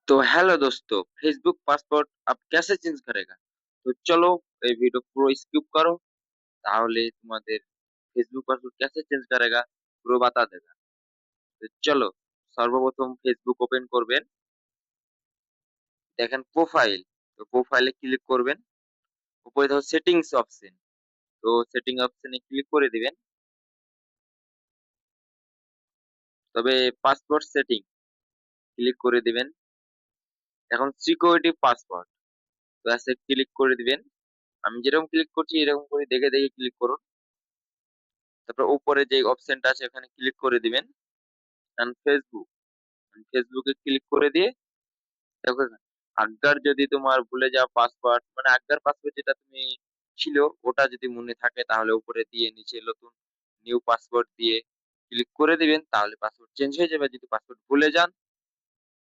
तो हेलो दोस्तों, Facebook password अब कैसे चेंज करेगा? তো চলো এই ভিডিও পুরো স্কিপ করো তাহলে তোমাদের ফেসবুক পাসওয়ার্ড कैसे चेंज करेगा পুরো বাতা দেगा। তো চলো সর্বপ্রথম ফেসবুক ওপেন করবেন, দেখেন প্রোফাইল, তো প্রোফাইলে ক্লিক করবেন, উপরে দেখো সেটিংস অপশন, তো সেটিং অপশনে ক্লিক করে দিবেন। তবে পাসওয়ার্ড সেটিং ক্লিক করে দিবেন। এখন সিকিউরিটি পাসওয়ার্ড, তো এসে ক্লিক করে দিবেন। আমি যেরকম ক্লিক করছি এরকম করে দেখে দেখে ক্লিক করুন। তারপর উপরে যে অপশনটা আছে ওখানে ক্লিক করে দিবেন। এন্ড ফেসবুক, ফেসবুকে ক্লিক করে দিয়ে দেখো আগগার যদি তোমার ভুলে যাওয়া পাসওয়ার্ড মানে আগগার পাসওয়ার্ড যেটা তুমি ছিল ওটা যদি মনে থাকে তাহলে উপরে দিয়ে নিচে নতুন নিউ পাসওয়ার্ড দিয়ে ক্লিক করে দিবেন, তাহলে পাসওয়ার্ড চেঞ্জ হয়ে যাবে। যদি পাসওয়ার্ড ভুলে যান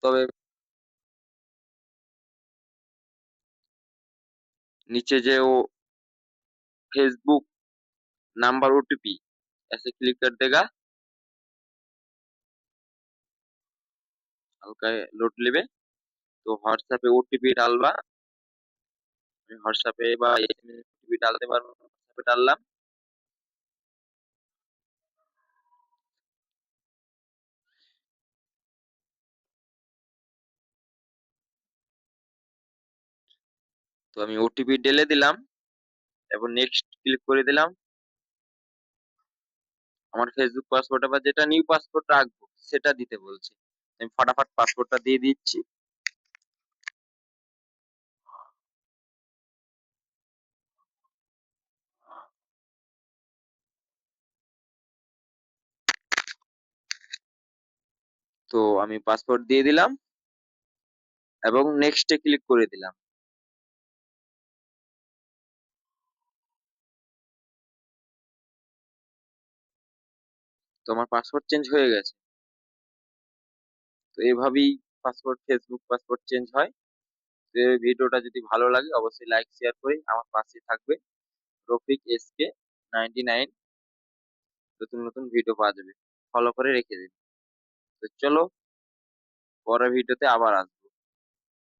তবে নিচে যে ও फेसबुक नंबर ओटीपी ऐसे क्लिक कर देगा, হালকা লোড নেবে। তো হোয়াটসঅ্যাপে ওটিপি ডালবা, আমি হোয়াটসঅ্যাপে বা এসএমএস ওটিপি ডালতে পারবো, হোয়াটসঅ্যাপে ডাললাম। তো আমি ওটিপি ঢেলে দিলাম এবং নেক্সট ক্লিক করে দিলাম। আমার ফেসবুক পাসওয়ার্ড আবার যেটা নিউ পাসওয়ার্ড রাখবো সেটা দিতে বলছে। আমি ফটাফট পাসওয়ার্ডটা দিয়ে দিচ্ছি। তো আমি পাসওয়ার্ড দিয়ে দিলাম এবং নেক্সট এ ক্লিক করে দিলাম। তো আমার পাসওয়ার্ড চেঞ্জ হয়ে গেছে। তো এভাবেই পাসওয়ার্ড ফেসবুক পাসওয়ার্ড চেঞ্জ হয়। তো এই ভিডিওটা যদি ভালো লাগে অবশ্যই লাইক শেয়ার করে আমার পাশে থাকবে। রফিক এসকে 99, নতুন নতুন ভিডিও পাওয়া যাবে, ফলো করে রেখে দিন। তো চলো পরের ভিডিওতে আবার আসবো।